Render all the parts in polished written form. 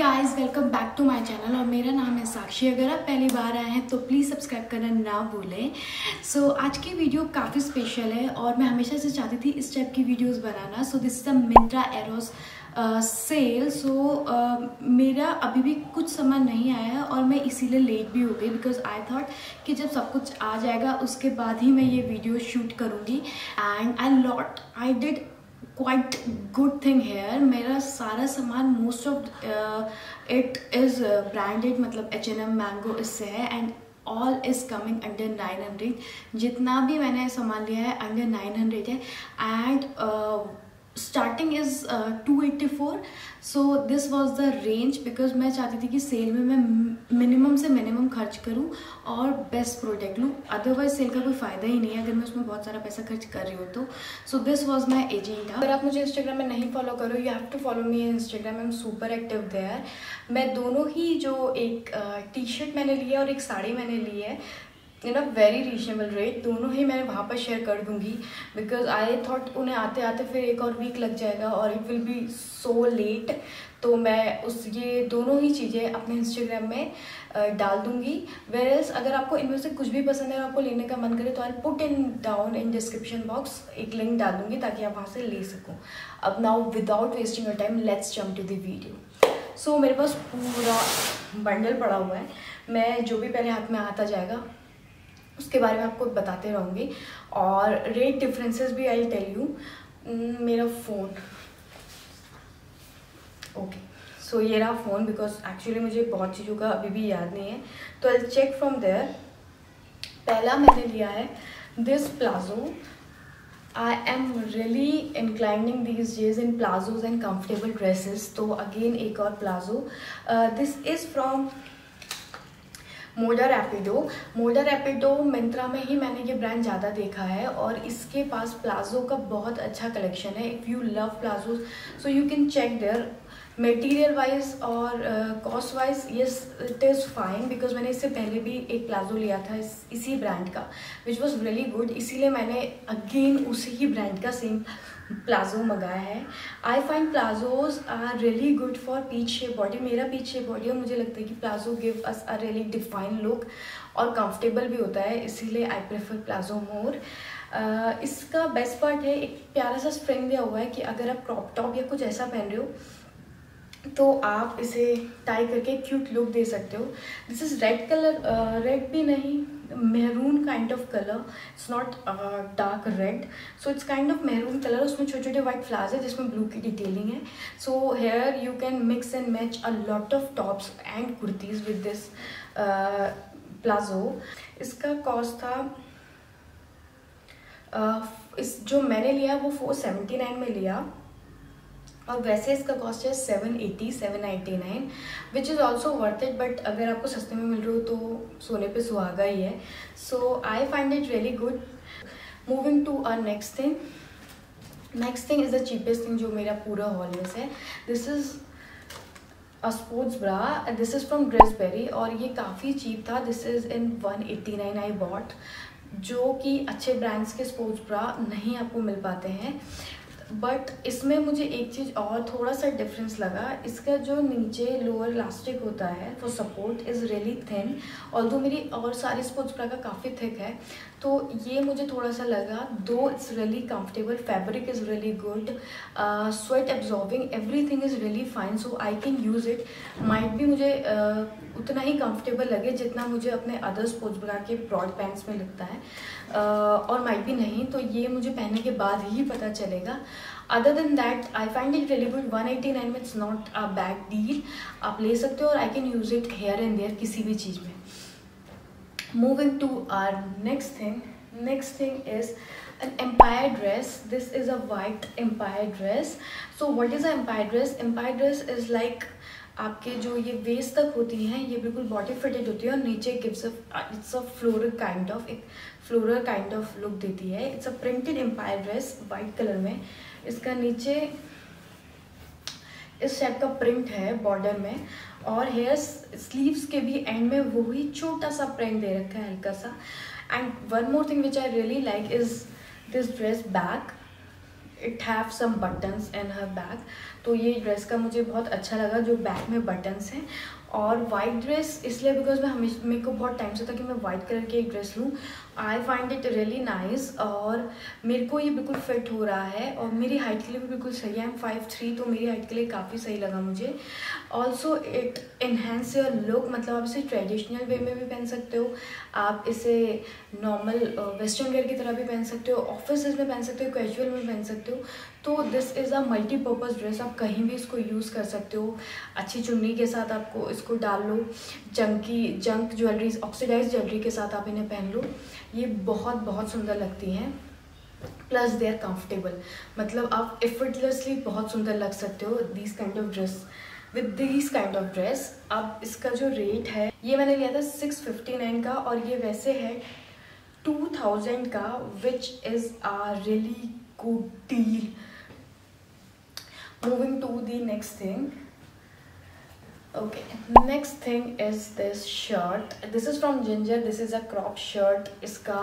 Guys, welcome back to my channel और मेरा नाम है साक्षी। अगर आप पहली बार आए हैं तो प्लीज़ सब्सक्राइब करना ना भूलें। आज की वीडियो काफ़ी स्पेशल है और मैं हमेशा से चाहती थी इस टाइप की वीडियोस बनाना। This is the Myntra EORS sale. मेरा अभी भी कुछ सामान नहीं आया है और मैं इसीलिए लेट भी हो गई बिकॉज आई थॉट कि जब सब कुछ आ जाएगा उसके बाद ही मैं ये वीडियो शूट करूँगी। And I did quite good thing here. मेरा सारा सामान most of it is branded, मतलब H&M मैंगो इससे है and all is coming under 900। जितना भी मैंने सामान लिया है अंडर 900 है and starting is 284। So this was the range because मैं चाहती थी कि सेल में मैं मिनिमम से मिनिमम खर्च करूं और बेस्ट प्रोडक्ट लूं। अदरवाइज सेल का कोई फ़ायदा ही नहीं है अगर मैं उसमें बहुत सारा पैसा खर्च कर रही हूँ तो। So this was my agenda. अगर आप मुझे इंस्टाग्राम में नहीं फॉलो करो, you have to follow me Instagram. I am super active there. मैं दोनों ही जो एक टी शर्ट मैंने ली है और एक साड़ी मैंने ली है इन अ वेरी रीजनेबल रेट, दोनों ही मैं वहाँ पर शेयर कर दूँगी बिकॉज आई थॉट उन्हें आते आते फिर एक और वीक लग जाएगा और it will be so let. तो मैं ये दोनों ही चीज़ें अपने इंस्टाग्राम में डाल दूँगी। वेयरएज अगर आपको इनमें से कुछ भी पसंद है और आपको लेने का मन करे तो I put in down in description box एक लिंक डाल दूँगी ताकि आप वहाँ से ले सकूँ। अब now without wasting your time let's jump to the video. मेरे पास पूरा बंडल पड़ा हुआ है। मैं जो भी पहले हाथ में आता जाएगा उसके बारे में आपको बताते रहूँगी और रेट डिफरेंसेस भी आई टेल यू। मेरा फ़ोन ओके, ये रहा फ़ोन बिकॉज एक्चुअली मुझे बहुत चीज़ों का अभी भी याद नहीं है तो आई चेक फ्रॉम देयर। पहला मैंने लिया है this palazzo. I am really inclining these days in palazzos and comfortable dresses. तो अगेन एक और प्लाजो। दिस इज़ फ्रॉम मोडा रैपिडो। मोडा रैपिडो मिंत्रा में ही मैंने ये ब्रांड ज़्यादा देखा है और इसके पास प्लाजो का बहुत अच्छा कलेक्शन है। If you love palazzo so you can check there. Material wise और cost wise yes it is fine because मैंने इससे पहले भी एक प्लाजो लिया था इसी ब्रांड का विच वॉज रियली गुड, इसीलिए मैंने अगेन उसी ही ब्रांड का सेम प्लाजो मंगाया है। I find palazzos are really good for peach shape body. मेरा पीच शेप बॉडी है, मुझे लगता है कि palazzo give us a really define look और कंफर्टेबल भी होता है, इसीलिए आई प्रेफर प्लाजो मोर। इसका बेस्ट पार्ट है एक प्यारा सा स्ट्रिंग दिया हुआ है कि अगर आप क्रॉप टॉप या कुछ ऐसा पहन रहे हो तो आप इसे टाई करके क्यूट लुक दे सकते हो। This is red colour, red भी नहीं, maroon kind of colour. It's not dark red, so it's kind of maroon colour. उसमें छोटे छोटे वाइट फ्लावर्स है जिसमें ब्लू की डिटेलिंग है। So here you can mix and match a lot of tops and kurtis with this palazzo. इसका cost था इस जो मैंने लिया वो 479 में लिया और वैसे इसका कॉस्ट है 799 which is also worth it. But अगर आपको सस्ते में मिल रही हो तो सोने पे सुहागा ही है। So I find it really good. Moving to our next thing is the cheapest thing जो मेरा पूरा हॉल में है। This is a sports bra. This is from Dressberry और ये काफ़ी चीप था। This is in 189 I bought, जो कि अच्छे ब्रांड्स के स्पोर्ट्स ब्रा नहीं आपको मिल पाते हैं। बट इसमें मुझे एक चीज़ और थोड़ा सा डिफरेंस लगा। इसका जो नीचे लोअर इलास्टिक होता है for support is really thin, although मेरी और सारी स्पोर्ट्स ब्रा का काफ़ी थिक है तो ये मुझे थोड़ा सा लगा। दो it's really comfortable, fabric is really good, sweat absorbing, everything is really fine, so I can use it. Might भी मुझे उतना ही कंफर्टेबल लगे जितना मुझे अपने अदर स्पोर्ट्स ब्रा के ब्रॉड पैंट्स में लगता है, और माइट भी नहीं, तो ये मुझे पहनने के बाद ही पता चलेगा। Other than that I find it really good. 189 में it's not a bad deal, आप ले सकते हो और I can use it here and there किसी भी चीज़ में। Moving to our next thing is an empire dress. This is a white empire dress. So what is an empire dress? Empire dress is like आपके जो ये waste तक होती हैं ये बिल्कुल बॉडी फिटेड होती है और नीचे gives it's a floral kind of look देती है। It's a printed empire dress white colour में। इसका नीचे इस टाइप का प्रिंट है बॉर्डर में और हेयर स्लीव्स के भी एंड में वही छोटा सा प्रिंट दे रखा है हल्का सा। And one more thing which I really like is this dress back. It have some buttons in her back. तो ये ड्रेस का मुझे बहुत अच्छा लगा जो बैक में बटन्स हैं। और वाइट ड्रेस इसलिए बिकॉज मेरे को बहुत टाइम से था कि मैं वाइट कलर की एक ड्रेस लूँ। आई फाइंड इट रियली नाइस और मेरे को ये बिल्कुल फिट हो रहा है और मेरी हाइट के लिए भी बिल्कुल सही है। आई एम 5'3", तो मेरी हाइट के लिए काफ़ी सही लगा मुझे। Also it enhance your look, मतलब आप इसे ट्रेडिशनल वे में भी पहन सकते हो, आप इसे नॉर्मल वेस्टर्न वेयर की तरह भी पहन सकते हो, ऑफिस में पहन सकते हो, कैजुअल में पहन सकते हो। तो this is a multipurpose dress, आप कहीं भी इसको यूज़ कर सकते हो। अच्छी चुन्नी के साथ आपको इसको डाल लो, जंक ज्वेलरी, ऑक्सीडाइज ज्वेलरी के साथ आप इन्हें पहन लो। ये बहुत बहुत सुंदर लगती हैं, प्लस दे आर कंफर्टेबल, मतलब आप एफर्टलेसली बहुत सुंदर लग सकते हो this kind of dress with this kind of dress. अब इसका जो रेट है, ये मैंने लिया था 659 का और ये वैसे है 2000 का, which is a really good deal. Moving to the next thing. Okay, next thing is this shirt. This is from Ginger. This is a crop shirt. इसका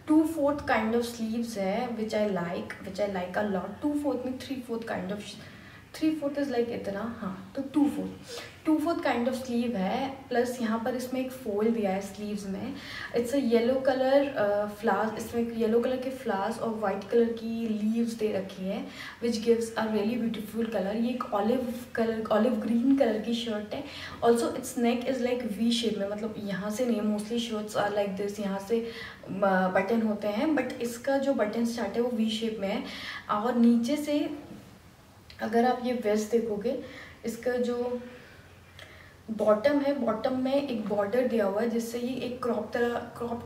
2/4 kind of sleeves है, which I like a lot. 2/4 में 3/4 kind of 3/4 is like इतना, हाँ, तो 2/4 kind of sleeve है। Plus यहाँ पर इसमें एक फोल्ड दिया है स्लीव्स में। It's a yellow colour flowers, इसमें येलो कलर के फ्लावर्स और वाइट कलर की लीव्स दे रखी है, which gives a really beautiful colour. ये एक ऑलिव ग्रीन कलर की शर्ट है। Also it's neck is like V shape में, मतलब यहाँ से नहीं, mostly shirts are like this, यहाँ से बटन होते हैं, बट इसका जो बटन स्टार्ट है वो वी शेप में है। और नीचे से अगर आप ये वेस्ट देखोगे, इसका जो बॉटम है, बॉटम में एक बॉर्डर दिया हुआ है जिससे ये एक क्रॉप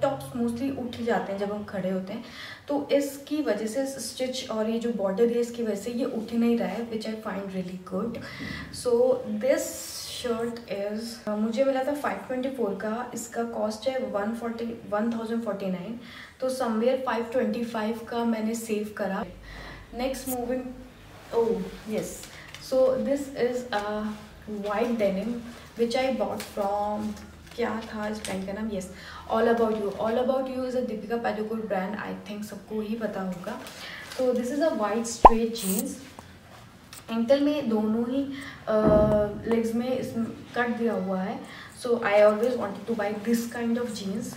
टॉप्स मोस्टली उठ जाते हैं जब हम खड़े होते हैं, तो इसकी वजह से स्टिच और ये जो बॉर्डर दिया इसकी वजह से ये उठ नहीं रहा है, which I find really good. So this shirt is मुझे मिला था 524 का, इसका कॉस्ट है 1049, तो समवेयर 525 का मैंने सेव करा। Next moving, oh yes, so this is a white denim which I bought from, क्या था इस ब्रांड का नाम, yes, All About You. All About You is a Deepika Padukone brand, I think सबको ही पता होगा। तो this is a white straight jeans, ankle में दोनों ही लेग्स में इसमें कट दिया हुआ है। So I always wanted to buy this kind of jeans.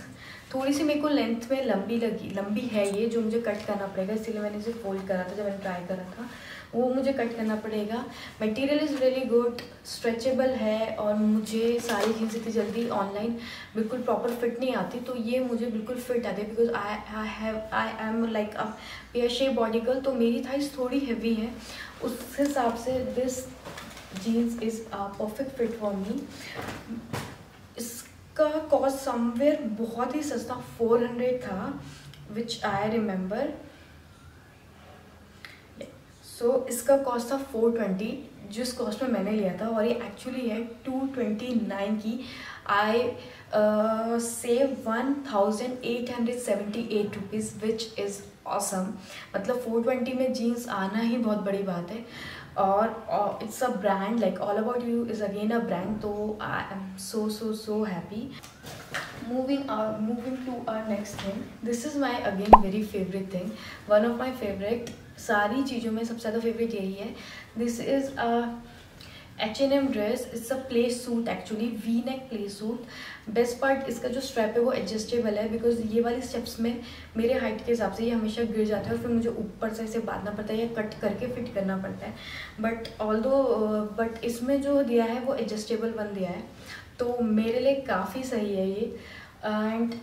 थोड़ी सी मेरे को लेंथ में लंबी है ये, जो मुझे कट करना पड़ेगा, इसीलिए मैंने इसे फोल्ड करा था जब मैंने ट्राई करा था, वो मुझे कट करना पड़ेगा। Material is really good, stretchable है, और मुझे सारी जीन्स इतनी जल्दी ऑनलाइन बिल्कुल प्रॉपर फिट नहीं आती, तो ये मुझे बिल्कुल फिट आती है, because I am like a pear shape body girl, तो मेरी थाइस थोड़ी हैवी है, उस हिसाब से this jeans is a perfect fit for me. इसका कॉस्ट समवेयर बहुत ही सस्ता 400 था, विच आई रिमेंबर। सो इसका कॉस्ट था 420 जिस कॉस्ट में मैंने लिया था, और ये एक्चुअली है 229 की। I save 1878 rupees, which is awesome. मतलब 420 में जीन्स आना ही बहुत बड़ी बात है, और it's a brand, like all about you is again a brand, तो I am so happy. Moving to our next thing. This is my again very favorite thing. One of my favorite, सारी चीज़ों में सबसे ज़्यादा favourite यही है। This is a H&M dress, it's a play suit, actually V neck play suit. Best part इसका जो strap है वो एडजस्टेबल है, बिकॉज ये वाली स्टेप्स में मेरे हाइट के हिसाब से ये हमेशा गिर जाता है, और फिर मुझे ऊपर से इसे बांधना पड़ता है या कट करके फिट करना पड़ता है। बट इसमें जो दिया है वो एडजस्टेबल वन दिया है, तो मेरे लिए काफ़ी सही है ये। And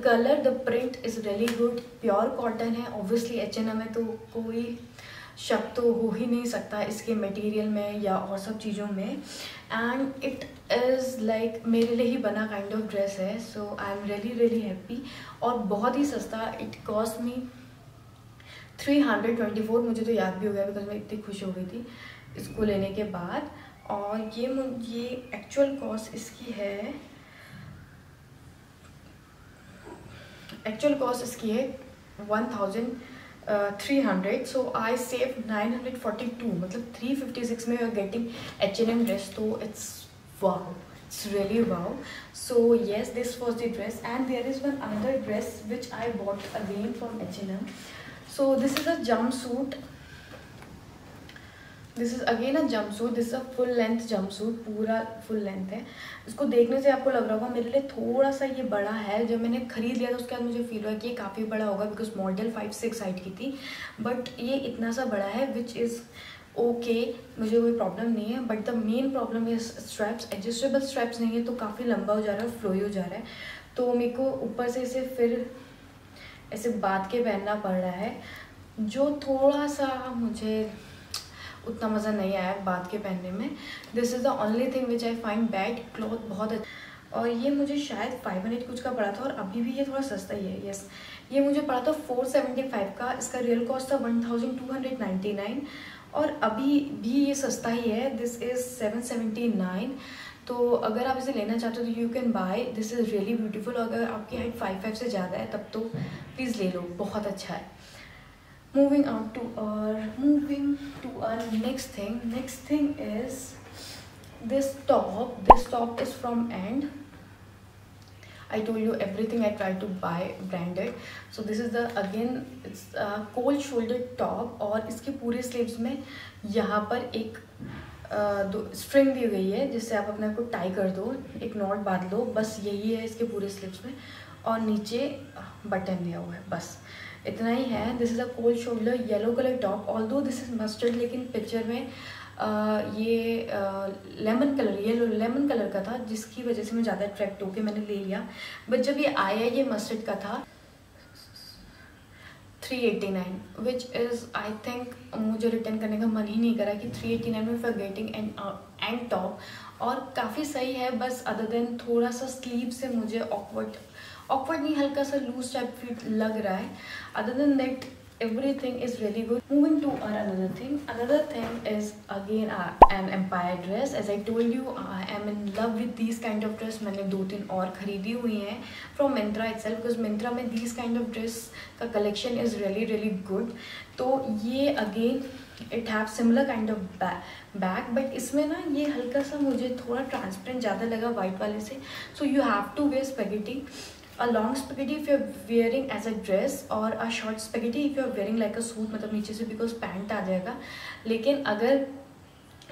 colour, the print is really good, pure cotton है, ऑब्वियसली H&M है तो कोई शक तो हो ही नहीं सकता इसके मटेरियल में या और सब चीज़ों में। एंड इट इज़ लाइक मेरे लिए ही बना काइंड ऑफ ड्रेस है, so I am really happy. और बहुत ही सस्ता, इट कॉस्ट मी 324, मुझे तो याद भी हो गया बिकॉज मैं इतनी खुश हो गई थी इसको लेने के बाद। और ये एक्चुअल कॉस्ट इसकी है, 1300, सो आई सेव 942, मतलब 356 में you are getting H&M dress, तो it's wow, it's really wow. So yes, this was the dress, and there is one another dress which I bought again from H&M. So this is a jump suit, this is again a jump suit, this is a full length jump suit, पूरा full length है। इसको देखने से आपको लग रहा होगा मेरे लिए थोड़ा सा ये बड़ा है। जब मैंने खरीद लिया था उसके बाद मुझे फील हुआ कि ये काफ़ी बड़ा होगा, बिकॉज मॉडल 5-6 हाइट की थी, बट ये इतना सा बड़ा है विच इज़ ओके, मुझे कोई प्रॉब्लम नहीं है। But the main problem is straps, adjustable straps नहीं है तो काफ़ी लंबा हो जा रहा है, फ्लोई हो जा रहा है, तो मेरे को ऊपर से इसे फिर ऐसे बांध के पहनना पड़ रहा है, जो थोड़ा सा मुझे उतना मज़ा नहीं आया बात के पहनने में। This is the only thing which I find bad, cloth बहुत अच्छा। और ये मुझे शायद 500 कुछ का पड़ा था, और अभी भी ये थोड़ा सस्ता ही है। यस, ये मुझे पड़ा था 475 का, इसका रियल कॉस्ट था 1299, और अभी भी ये सस्ता ही है, दिस इज़ 779। तो अगर आप इसे लेना चाहते हो तो you can buy, this is really beautiful. अगर आपकी हाइट 5'5" से ज़्यादा है तब तो प्लीज़ ले लो, बहुत अच्छा है। moving to our next thing is this top is from End. I told you everything I tried to buy branded. So this is the again it's a cold shoulder top, और इसके पूरे sleeves में यहाँ पर एक दो string दी गई है जिससे आप अपने को टाई कर दो, एक नॉट बांध लो, बस यही है इसके पूरे स्लीव्स में, और नीचे बटन दिया हुआ है, बस इतना ही है। This is a cold shoulder yellow colour top, although this is mustard, लेकिन पिक्चर में ये lemon colour, yellow lemon colour का था, जिसकी वजह से मैं ज़्यादा अट्रैक्ट होकर मैंने ले लिया। बट जब ये आया ये मस्टर्ड का था 389, विच इज़ आई थिंक मुझे रिटर्न करने का मन ही नहीं करा कि 389 में फॉर गेटिंग एंड टॉप, और काफ़ी सही है, बस अदर देन थोड़ा सा स्लीव से मुझे ऑकवर्ड नहीं, हल्का सा लूज टाइप फीट लग रहा है। Other than that everything is really good. Moving to another thing is again an Empire dress. As I told you, I am in love with these kind of dress. मैंने 2-3 और खरीदी हुई हैं from Myntra itself, because Myntra में these kind of dress का collection is really good. तो ये again it have similar kind of back, but इसमें ना ये हल्का सा मुझे थोड़ा ट्रांसपेरेंट ज़्यादा लगा वाइट वाले से। So you have to wear spaghetti, a long spaghetti if you're wearing as a dress, और a short spaghetti if you're wearing like a suit, मतलब नीचे से बिकॉज पैंट आ जाएगा। लेकिन अगर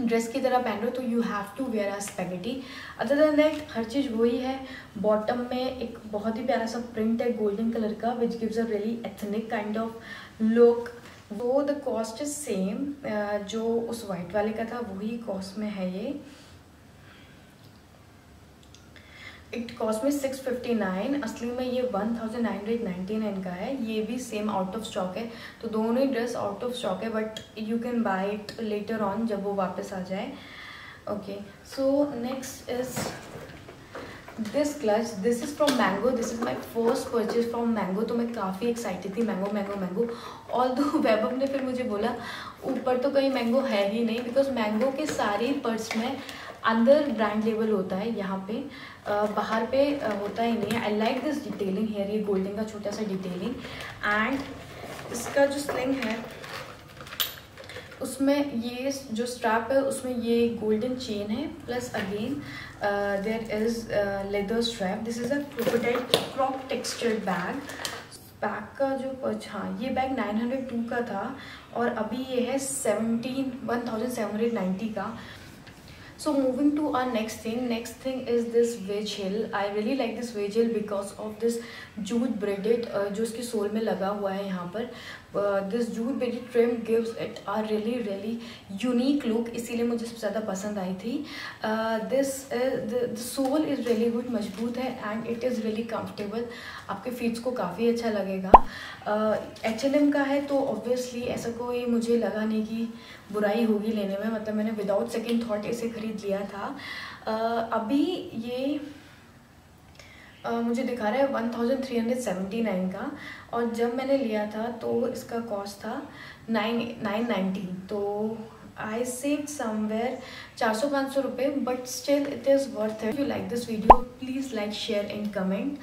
ड्रेस की तरह पहन रहे हो तो you have to wear a spaghetti. Other than that हर चीज़ वही है। बॉटम में एक बहुत ही प्यारा सा प्रिंट है गोल्डन कलर का, विच gives a really ethnic kind of look. वो द कॉस्ट इज सेम, जो उस वाइट वाले का था वही कॉस्ट में है ये। इट कॉस्ट में 659, असली में ये 1999 का है। ये भी सेम आउट ऑफ स्टॉक है, तो दोनों ही ड्रेस आउट ऑफ स्टॉक है, but you can buy it later on जब वो वापस आ जाए। Okay, so next is this clutch, this is from mango, this is my first purchase from mango. तो मैं काफ़ी एक्साइटेड थी, मैंगो ऑल्दो वैभव ने फिर मुझे बोला ऊपर तो कहीं मैंगो है ही नहीं, बिकॉज मैंगो के सारे पर्स में अंदर ब्रांड लेबल होता है, यहाँ पे बाहर पे होता ही नहीं है। I like this detailing here, ये गोल्डन का छोटा सा डिटेलिंग, एंड इसका जो स्लिंग है उसमें ये जो स्ट्रैप है उसमें ये गोल्डन चेन है, plus again there is leather strap. This is a crocodile crop textured bag का जो हाँ, ये बैग 902 का था, और अभी ये है 1790 का। So moving to our next thing is this wedge heel. I really like this wedge heel because of this jute braided जो इसकी सोल में लगा हुआ है यहाँ पर। This jute braided trim gives it a really unique look, इसीलिए मुझे सबसे ज़्यादा पसंद आई थी। The sole is really good, मजबूत है, and it is really comfortable, आपके फीट्स को काफ़ी अच्छा लगेगा। H&M का है तो ऑब्वियसली ऐसा कोई मुझे लगा नहीं कि बुराई होगी लेने में, मतलब मैंने विदाउट सेकेंड थॉट इसे खरीद लिया था। अभी ये मुझे दिखा रहा है 1379 का, और जब मैंने लिया था तो इसका कॉस्ट था 990, तो आई सेव समवेयर 400-500 रुपये, but still it is worth it. You like this video please like share and comment.